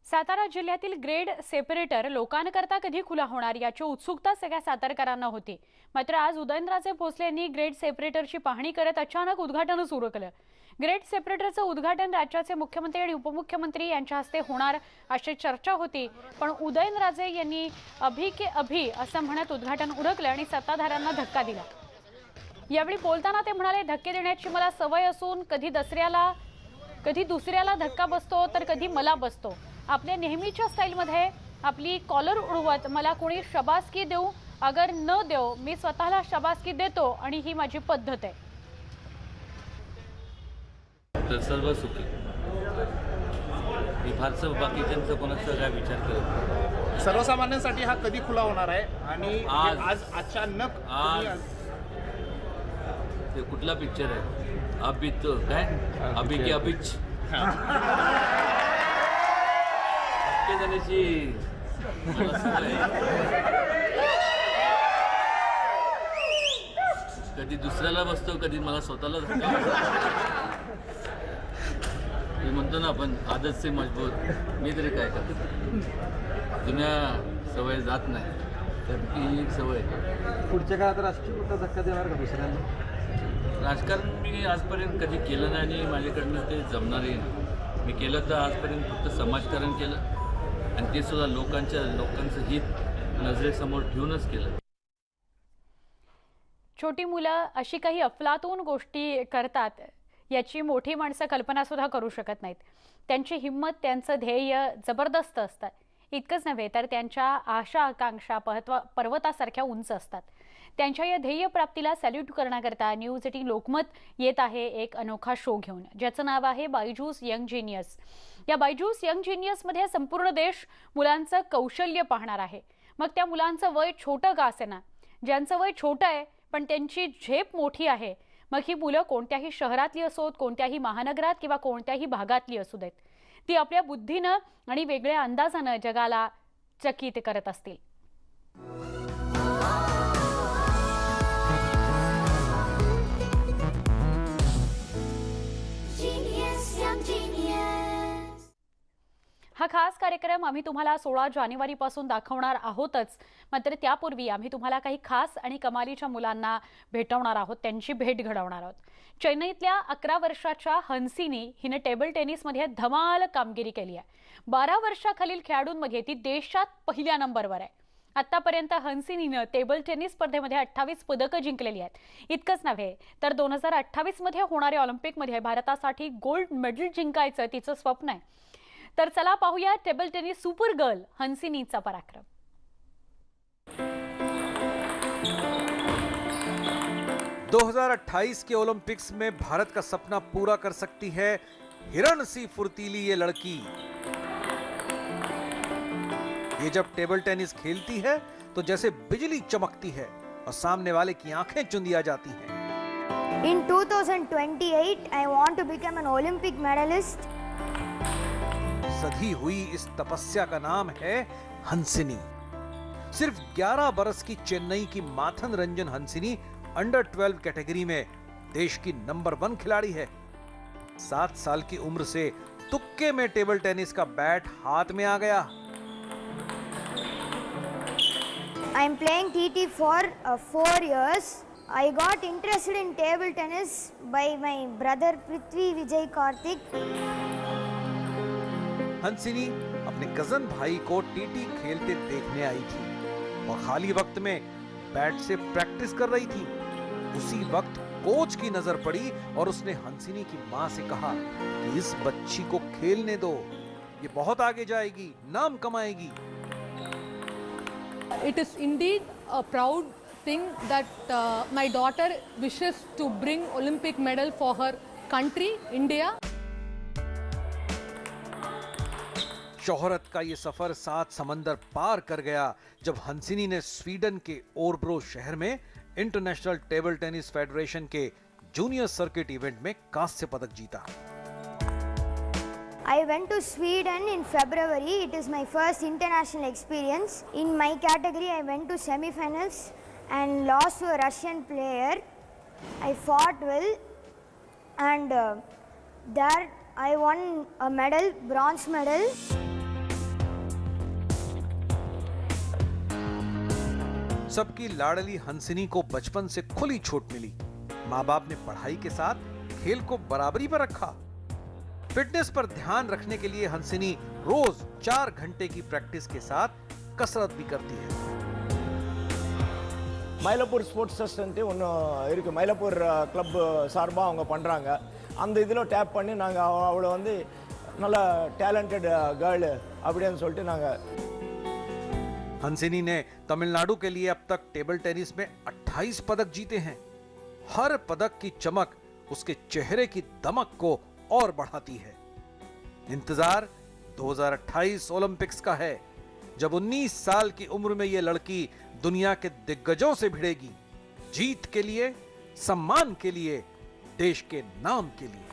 सातारा जिल्ह्यातील ग्रेड सेपरेटर लोकांकरता कधी खुला होणार याची उत्सुकता सगळ्या सातारकरांना होती. मात्र आज उदयनराजे भोसले यांनी ग्रेड सेपरेटरची पाहणी करत अचानक उद्घाटन सुरू केलं. ग्रेड सेपरेटरचं उद्घाटन राज्याचे मुख्यमंत्री आणि उपमुख्यमंत्री यांच्या हस्ते होणार अशी चर्चा होती, पण उदयनराजे यांनी अभी के अभी असं म्हणत उद्घाटन उरकलं आणि सत्ताधाऱ्यांना धक्का दिला. यावेळी बोलताना ते म्हणाले, धक्के देण्याची मला सवय असून कधी दुसऱ्याला धक्का बसतो तर कधी मला बसतो. आपल्या नेहमीच्या स्टाईलमध्ये आपली कॉलर उडवत मला कोणी शबासकी देऊ अगर न देऊ मी स्वतःला शबासकी देतो आणि ही माझी पद्धत आहे. तर सर्व सुखी. मी फारसं बाकीच्यांचं कोणाचा काय विचार करत. सर्वसामान्यांसाठी हा कधी खुला होणार आहे आणि आज अचानक ते कुठला पिक्चर आहे? अभी तो काय अभी की अभिच जाण्याची कधी दुसऱ्याला बसतो कधी मला स्वतःला धक्का बसतो. मी म्हणतो ना आपण आदत से मजबूत. मी तरी काय करतो, जुन्या सवय जात नाही तर ती एक सवय. पुढच्या काळात राजकीय धक्का देणार का दुसऱ्यांना? राजकारण मी आजपर्यंत कधी केलं नाही आणि माझ्याकडनं ते जमणारही नाही. मी केलं तर आजपर्यंत फक्त समाजकारण केलं आणि ते सुद्धा लोकांचं हित नजरेसमोर ठेवूनच केलं. छोटी मुलं अशी काही अफलातून गोष्टी करतात याची मोठी माणसं कल्पना सुद्धा करू शकत नाहीत. त्यांची हिंमत, त्यांचं ध्येय जबरदस्त असतं. इतकंच नव्हे तर त्यांच्या आशा आकांक्षा पर्वतासारख्या उंच असतात. त्यांच्या या ध्येय प्राप्तीला सॅल्यूट करण्याकरता न्यूज 18 लोकमत येत आहे एक अनोखा शो घेऊन, ज्याचं नाव आहे बायजूस यंग जीनियस. या बायजूस यंग जीनियसमध्ये संपूर्ण देश मुलांचं कौशल्य पाहणार आहे. मग त्या मुलांचं वय छोटं का असेना, ज्यांचं वय छोटं आहे पण त्यांची झेप मोठी आहे, मग ही मुलं कोणत्याही शहरातली असोत, कोणत्याही महानगरात किंवा कोणत्याही भागातली असू देत, ती आपल्या बुद्धीनं आणि वेगळ्या अंदाजानं जगाला चकित करत असतील. हा खास कार्यक्रम आम्ही तुम्हाला 16 जानेवारीपासून दाखवणार आहोतच. मात्र त्यापूर्वी आम्ही तुम्हाला काही खास आणि कमालीच्या मुलांना भेटवणार आहोत, त्यांची भेट घडवणार आहोत. चेन्नईतल्या 11 वर्षाच्या हंसिनी हिने टेबल टेनिसमध्ये धमाल कामगिरी केली आहे. 12 वर्षाखालील खेळाडूंमध्ये ती देशात पहिल्या नंबरवर आहे. आतापर्यंत हंसिनीनं टेबल टेनिस स्पर्धेमध्ये 28 पदकं जिंकलेली आहेत. इतकंच नव्हे तर 2028 मध्ये होणाऱ्या ऑलिम्पिकमध्ये भारतासाठी गोल्ड मेडल जिंकायचं तिचं स्वप्न आहे. तर चला पाहूया टेबल टेनिस सुपर गर्ल हंसिनीचा पराक्रम. – 2028 के ओलंपिक्स में भारत का सपना पूरा कर सकती है हिरण सी फुर्तीली ये लड़की। ये जब टेबल टेनिस खेलती है तो जैसे बिजली चमकती है और सामने वाले की आंखें चुंदिया जाती हैं। In 2028, I want to become an Olympic medalist. सधी हुई इस तपस्या का नाम है हंसिनी। सिर्फ 11 बरस की चेन्नई की माथन रंजन हंसिनी अंडर 12 कैटेगरी में देश की नंबर 1 खिलाड़ी है। 7 साल की उम्र से तुक्के में टेबल टेनिस का बैट हाथ में आ गया। I am playing TT for 4 years. I got interested in table tennis by my brother Prithvi Vijay Karthik. हंसिनी अपने कजन भाई को टीटी खेलते देखने आई थी और खाली वक्त में बैट से प्रैक्टिस कर रही थी। उसी वक्त कोच की नजर पड़ी और उसने हंसिनी की मां से कहा कि इस बच्ची को खेलने दो, ये बहुत आगे जाएगी, नाम कमाएगी। It is indeed a proud thing that my daughter wishes to bring Olympic medal for her country, India. शोहरत का ये सफर 7 समंदर पार कर गया जब हंसिनी ने स्वीडन के ओरब्रो शहर में इंटरनेशनल टेबल टेनिस फेडरेशन के जूनियर सर्किट इवेंट में कांस्य पदक जीता। I went to Sweden in February. It is my first international experience. In my category, I went to semi-finals and lost to a Russian player. I fought well and there I won a medal, bronze medal. सबकी लाडली हंसिनी को बचपन से खुली छूट milli. माँ बाप ने पढ़ाई के साथ खेल को बराबरी पर रखा। फिटनेस पर ध्यान रखने के लिए हंसिनी रोज 4 घंटे की प्रैक्टिस के साथ कसरत भी करती है। மயிலப்பூர் ஸ்போர்ட்ஸ் ட்ரஸ்ட் ஒன்று இருக்கு, மயிலப்பூர் கிளப் சார்பாக அவங்க பண்ணுறாங்க. அந்த இதில் டேப் பண்ணி நாங்கள் அவளை வந்து நல்ல டேலண்டட் கேர்ள் அப்படின்னு சொல்லிட்டு நாங்கள்। हंसिनी ने तमिलनाडु के लिए अब तक टेबल टेनिस में 28 पदक जीते हैं। हर पदक की चमक उसके चेहरे की दमक को और बढ़ाती है। इंतजार 2028 ओलंपिक्स का है, जब 19 साल की उम्र में यह लड़की दुनिया के दिग्गजों से भिड़ेगी, जीत के लिए, सम्मान के लिए, देश के नाम के लिए।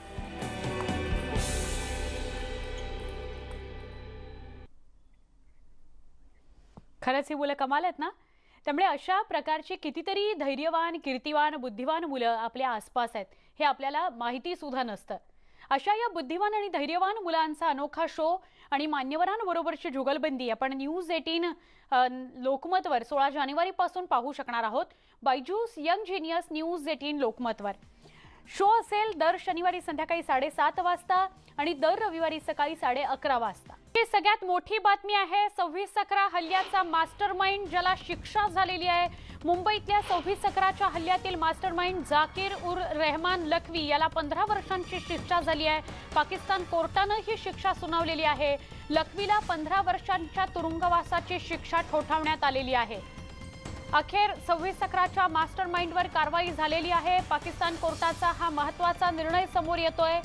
खरंच ही मुलं कमाल आहेत ना। त्यामुळे अशा प्रकारची कितीतरी धैर्यवान, कीर्तिवान, बुद्धिवान मुलं आपल्या आसपास आहेत, हे आपल्याला माहिती सुद्धा नसतं। अशा या बुद्धिवान आणि धैर्यवान मुलांचा अनोखा शो आणि मान्यवरांबरोबरची जुगलबंदी आपण न्यूज 18 लोकमतवर 16 जानेवारीपासून पाहू शकणार आहोत। बायजूस यंग जीनियस न्यूज 18 लोकमतवर शो असेल दर शनिवारी संध्याकाळी 7:30 वाजता आणि दर रविवारी सकाळी 11:30 वाजता। ही सगळ्यात मोठी बातमी आहे 26/11 हल्ल्याचा मास्टरमाइंड ज्याला शिक्षा झालेली आहे। मुंबईतल्या 26/11च्या हल्ल्यातील मास्टरमाइंड जाकीर उर रहमान लखवी याला 15 वर्षांची शिक्षा झाली आहे। पाकिस्तान कोर्टाने ही शिक्षा सुनावलेली आहे। लखवीला 15 वर्षांच्या तुरुंगवासाची शिक्षा ठोठावण्यात आलेली आहे। अखेर 26/11च्या मास्टरमाइंडवर कारवाई झालेली आहे। पाकिस्तान कोर्टाचा हा महत्त्वाचा निर्णय समोर येतोय।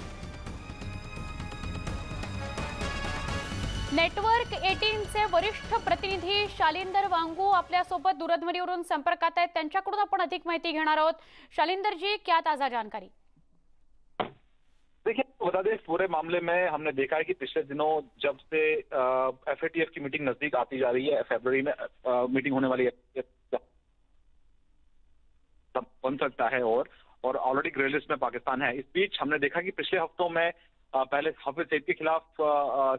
नेटवर्क 18 चे वरिष्ठ प्रतिनिधी शालिंदर वांगू आपल्या सोबत दूरध्वनीवरून संपर्कात आहेत। त्यांच्याकडून आपण अधिक माहिती घेणार आहोत। शालिंदर जी, क्या ताजा जानकारी? देखिए, बता दें, इस पूरे मामले में हमने देखा है कि पिछले दिनों जब से FATF की मीटिंग नजदीक आती जा रही है, फरवरी में मीटिंग होने वाली है, बन सकता है और ऑलरेडी ग्रे लिस्ट में पाकिस्तान है। इस बीच हमने देखा कि पिछले हफ्तों में पहले हाफिज सईद के खिलाफ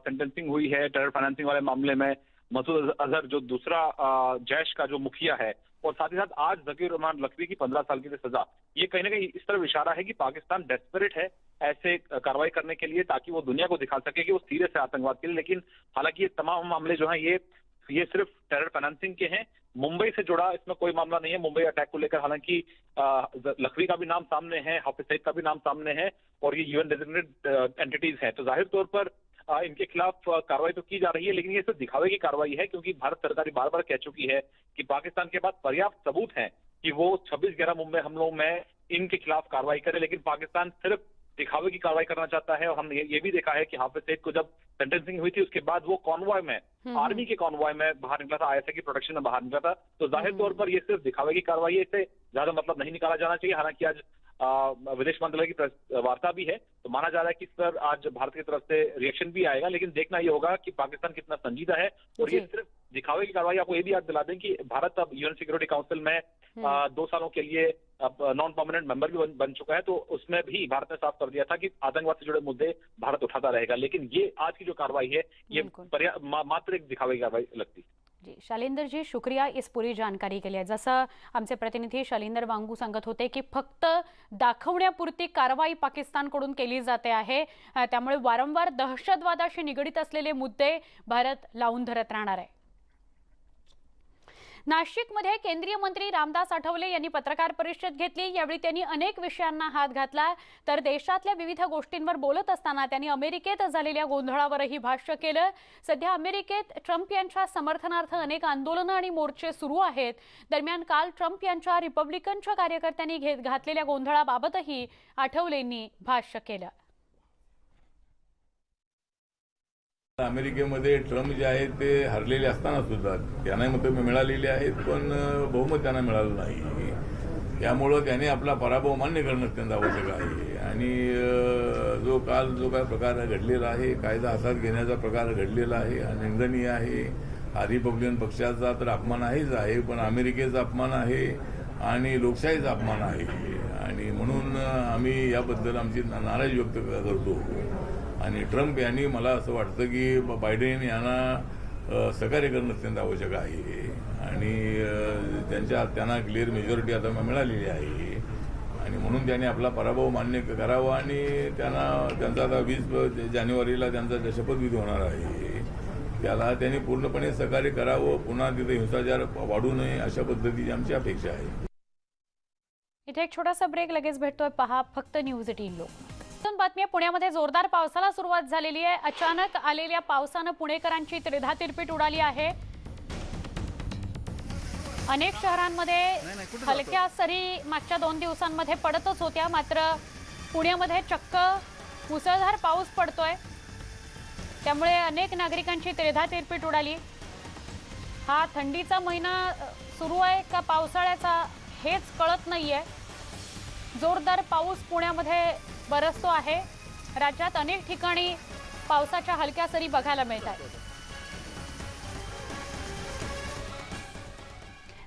सेंटेंसिंग हुई है टेरर फाइनेंसिंग वाले मामले में। मसूद अजहर जो दूसरा जैश का जो मुखिया है, और साथ ही साथ आज जकीर रहमान लखवी की 15 साल की सजा। ये कहीं ना कहीं इस तरफ इशारा है कि पाकिस्तान डेस्परेट है ऐसे कार्रवाई करने के लिए, ताकि वो दुनिया को दिखा सके कि वो सीरियस है आतंकवाद के लिए। लेकिन हालांकि ये तमाम मामले जो हैं ये सिर्फ टेरर फाइनेंसिंग के हैं। मुंबई से जुड़ा इसमें कोई मामला नहीं है। मुंबई अटैक को लेकर हालांकि लखवी का भी नाम सामने है, हाफिज सईद का भी नाम सामने है, और ये यूएन डेजिग्नेटेड एंटिटीज हैं। तो जाहिर तौर पर इनके खिलाफ कार्रवाई तो की जा रही है, लेकिन ये सिर्फ दिखावे की कार्रवाई है, क्योंकि भारत सरकार बार बार कह चुकी है कि पाकिस्तान के पास पर्याप्त सबूत हैं कि वो 26/11 मुंबई हमलों में इनके खिलाफ कार्रवाई करे। लेकिन पाकिस्तान सिर्फ दिखावे की कार्रवाई करना चाहता है। और हमने ये भी देखा है कि हाफिज सईद को जब सेंटेंसिंग हुई थी, उसके बाद वो कॉन्वॉय में, आर्मी के कॉन्वॉय में बाहर निकला था, ISI की प्रोटेक्शन में बाहर निकला था। तो जाहिर तौर पर ये सिर्फ दिखावे की कार्रवाई है, इससे ज्यादा मतलब नहीं निकाला जाना चाहिए। हालांकि आज विदेश मंत्रालय की वार्ता भी है, तो माना जा रहा है कि इस पर आज भारत की तरफ से रिएक्शन भी आएगा। लेकिन देखना ये होगा कि पाकिस्तान कितना संजीदा है, और ये सिर्फ दिखावे की कार्रवाई। आपको ये भी याद दिला दें कि भारत अब यूएन सिक्योरिटी काउंसिल में 2 सालों के लिए नॉन परमानेंट मेंबर भी बन चुका है, तो उसमें भी भारत ने साफ कर दिया था कि आतंकवाद से जुड़े मुद्दे भारत उठाता रहेगा। लेकिन ये आज की जो कार्रवाई है, ये मात्र एक दिखावे की कार्रवाई लगती है। जी, शालिंदर जी, शुक्रिया इस पूरी जानकारी के लिए। जसं आमचे प्रतिनिधी शालिंदर वांगू सांगत होते की फक्त दाखवण्यापुरती कारवाई पाकिस्तानकडून केली जाते आहे, त्यामुळे वारंवार दहशतवादाशी निगडीत असलेले मुद्दे भारत लावून धरत राहणार आहे। नाशिकमध्ये केंद्रीय मंत्री रामदास आठवले यांनी पत्रकार परिषद घेतली। यावेळी त्यांनी अनेक विषयांना हात घातला, तर देशातल्या विविध गोष्टींवर बोलत असताना त्यांनी अमेरिकेत झालेल्या गोंधळावरही भाष्य केलं। सध्या अमेरिकेत ट्रम्प यांच्या समर्थनार्थ अनेक आंदोलनं आणि मोर्चे सुरू आहेत। दरम्यान काल ट्रम्प यांच्या रिपब्लिकनच्या कार्यकर्त्यांनी घातलेल्या गोंधळाबाबतही आठवलेंनी भाष्य केलं। अमेरिकेमध्ये ट्रम्प जे आहेत ते हरलेले असताना सुद्धा त्यांना मतं मिळालेली आहेत, पण बहुमत त्यांना मिळालं नाही। त्यामुळं त्याने आपला पराभव मान्य करणं अत्यंत आवश्यक आहे। आणि जो काय प्रकार घडलेला आहे, कायदा हातात घेण्याचा प्रकार घडलेला आहे, हा निंदनीय आहे। हा रिपब्लिकन पक्षाचा तर अपमान आहेच आहे, पण अमेरिकेचा अपमान आहे आणि लोकशाहीचा अपमान आहे। आणि म्हणून आम्ही याबद्दल आमची नाराजी व्यक्त करतो। आणि ट्रम्प यांनी, मला असं वाटतं की बायडेन यांना सहकार्य करणं अत्यंत आवश्यक आहे। आणि त्यांना क्लिअर मेजॉरिटी आता मिळालेली आहे, आणि म्हणून त्यांनी आपला पराभव मान्य करावा। आणि त्यांचा आता 20 जानेवारीला त्यांचा शपथविधी होणार आहे, त्याला त्यांनी पूर्णपणे सहकार्य करावं। पुन्हा तिथे हिंसाचार वाढू नये अशा पद्धतीची आमची अपेक्षा आहे। इथे एक छोटासा ब्रेक, लगेच भेटतोय। पहा फक्त न्यूज 18 लोक। बातमी, पुण्यामध्ये जोरदार पावसाला सुरुवात झालेली आहे। अचानक आलेल्या पावसानं पुणेकरांची त्रिधा तिरपीट उडाली आहे। अनेक शहरांमध्ये हलक्या सरी मागच्या 2 दिवसांमध्ये पडतच होत्या, मात्र पुण्यामध्ये चक्क मुसळधार पाऊस पडतोय, त्यामुळे अनेक नागरिकांची त्रिधा तिरपीट उडाली। हा थंडीचा महिना सुरू आहे का पावसाळ्याचा हेच कळत नाहीये। जोरदार पाऊस पुण्यामध्ये बरसतो आहे। राज्यात अनेक ठिकाणी पावसाच्या हलक्या सरी बघायला मिळतात।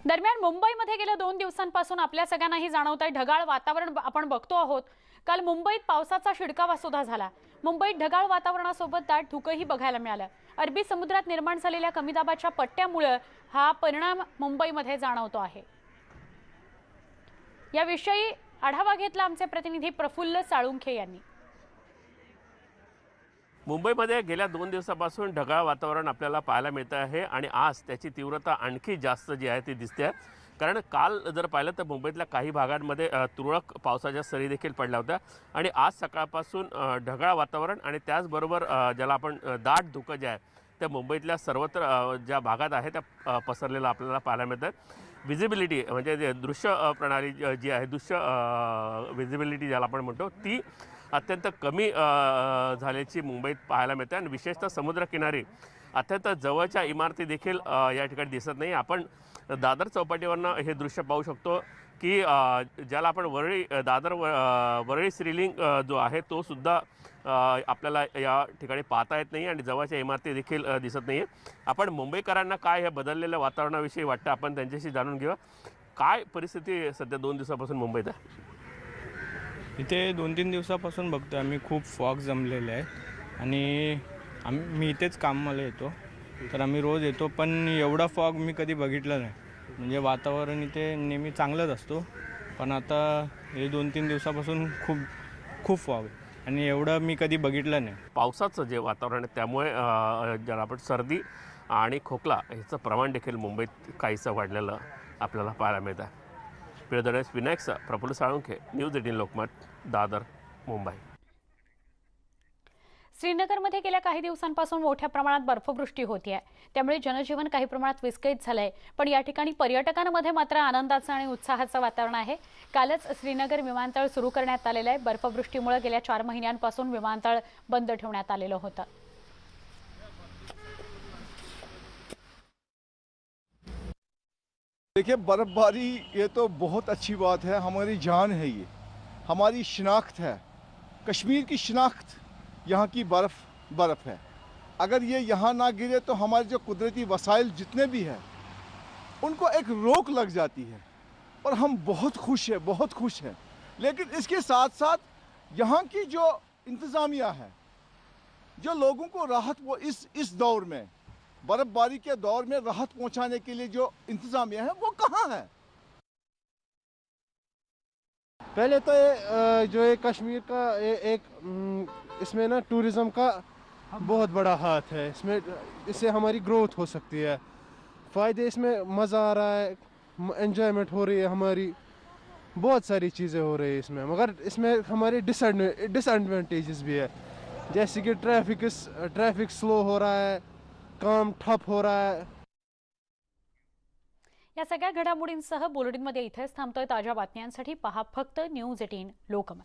दरम्यान मुंबईमध्ये गेल्या 2 दिवसांपासून आपल्या सगळ्यांनाही जाणवत आहे ढगाळ वातावरण आपण बघतो आहोत। काल मुंबईत पावसाचा शिडकावा सुद्धा झाला। मुंबईत ढगाळ वातावरणासोबत दाट धुकंही बघायला मिळालं। अरबी समुद्रात निर्माण झालेल्या कमी दाबाच्या पट्ट्यामुळे हा परिणाम मुंबईमध्ये जाणवतो आहे। याविषयी आढावा घेतला आमचे प्रतिनिधी प्रफुल्ल साळुंखे यांनी। मुंबईमध्ये गेल्या 2 दिवसापासून ढगाळ वातावरण आपल्याला पाहायला मिळतं आहे, आणि आज त्याची तीव्रता आणखी जास्त जी आहे ती दिसते आहे। कारण काल जर पाहिलं तर मुंबईतल्या काही भागांमध्ये तुरळक पावसाच्या सरी देखील पडल्या होत्या, आणि आज सकाळपासून ढगाळ वातावरण आणि त्याचबरोबर ज्याला आपण दाट धुकं जे आहे ते मुंबईतल्या सर्वत्र ज्या भागात आहे त्या पसरलेलं आपल्याला पाहायला मिळतं। विजिबिलिटी म्हणजे जे दृश्य प्रणाली जी आहे, दृश्य विजिबिलिटी ज्याला आपण म्हणतो, ती अत्यंत कमी झाल्याची मुंबईत पाहायला मिळते। आणि विशेषतः समुद्रकिनारी अत्यंत जवळच्या इमारती देखील या ठिकाणी दिसत नाही। आपण दादर चौपाटीवरनं हे दृश्य पाहू शकतो की ज्याला आपण वरळी श्रीलिंग जो आहे तो सुद्धा आपल्याला या ठिकाणी पाहता येत नाही, आणि जवळच्या इमारती देखील दिसत नाही। आपण मुंबईकरांना काय हे बदललेल्या वातावरणाविषयी वाटतं, आपण त्यांच्याशी जाणून घेऊ। काय परिस्थिती सध्या 2 दिवसापासून मुंबईत आहे? इथे 2-3 दिवसापासून बघतो आम्ही खूप फॉग जमलेले आहे, आणि मी इथेच कामाला येतो, तर आम्ही रोज येतो, पण एवढा फॉग मी कधी बघितला नाही। म्हणजे वातावरण इथे नेहमी चांगलंच असतो, पण आता हे 2-3 दिवसापासून खूप फॉग आहे, आणि एवढं मी कधी बघितलं नाही। पावसाचं जे वातावरण आहे त्यामुळे ज्याला आपण सर्दी आणि खोकला ह्याचं प्रमाण देखील मुंबईत काहीसं वाढलेलं आपल्याला पाहायला मिळतं। प्रियदर्श विनायक प्रफुल्ल साळुंखे, न्यूज 18 लोकमत, दादर, मुंबई। श्रीनगरमध्ये गेल्या काही दिवसांपासून मोठ्या प्रमाणात बर्फवृष्टी होते आहे, त्यामुळे जनजीवन काही प्रमाणात विस्कळीत झालंय। पण या ठिकाणी पर्यटकांमध्ये मात्र आनंदाचं आणि उत्साहाचं वातावरण आहे। कालच श्रीनगर विमानतळ सुरू करण्यात आलेलं आहे। बर्फवृष्टीमुळे गेल्या 4 महिन्यांपासून विमानतळ बंद ठेवण्यात आलेलं होतं। देखिए, बर्फबारी ये तो बहुत अच्छी बात है, हमारी जान है ये। हमारी शिनाख्त है। कश्मीर की शिनाख्त यहाँ की बर्फ़ है। अगर ये यहाँ ना गिरे तो हमारे जो कुदरती वसाइल जितने भी हैं उनको एक रोक लग जाती है और हम बहुत खुश हैं। लेकिन इसके साथ साथ यहाँ की जो इंतज़ामिया है, जो लोगों को राहत, वो इस दौर में, बर्फबारी के दौर में राहत पहुँचाने के लिए जो इंतज़ामिया है वो कहाँ है? पहले तो जो ये कश्मीर का इसमें ना टूरिज़्म का बहुत बड़ा हाथ है। इससे हमारी ग्रोथ हो सकती है, फ़ायदे इसमें मज़ा आ रहा है, एंजॉयमेंट हो रही है, हमारी बहुत सारी चीज़ें हो रही है इसमें। मगर इसमें हमारे डिसएडवांटेजेस भी है, जैसे कि ट्रैफिक स्लो हो रहा है, काम ठप हो रहा है। या सगळ्या घडामोडींसह बुलेटिनमध्ये इथेच थांबतोय। ताज्या बातम्यांसाठी पहा फक्त न्यूज 18 लोकमत।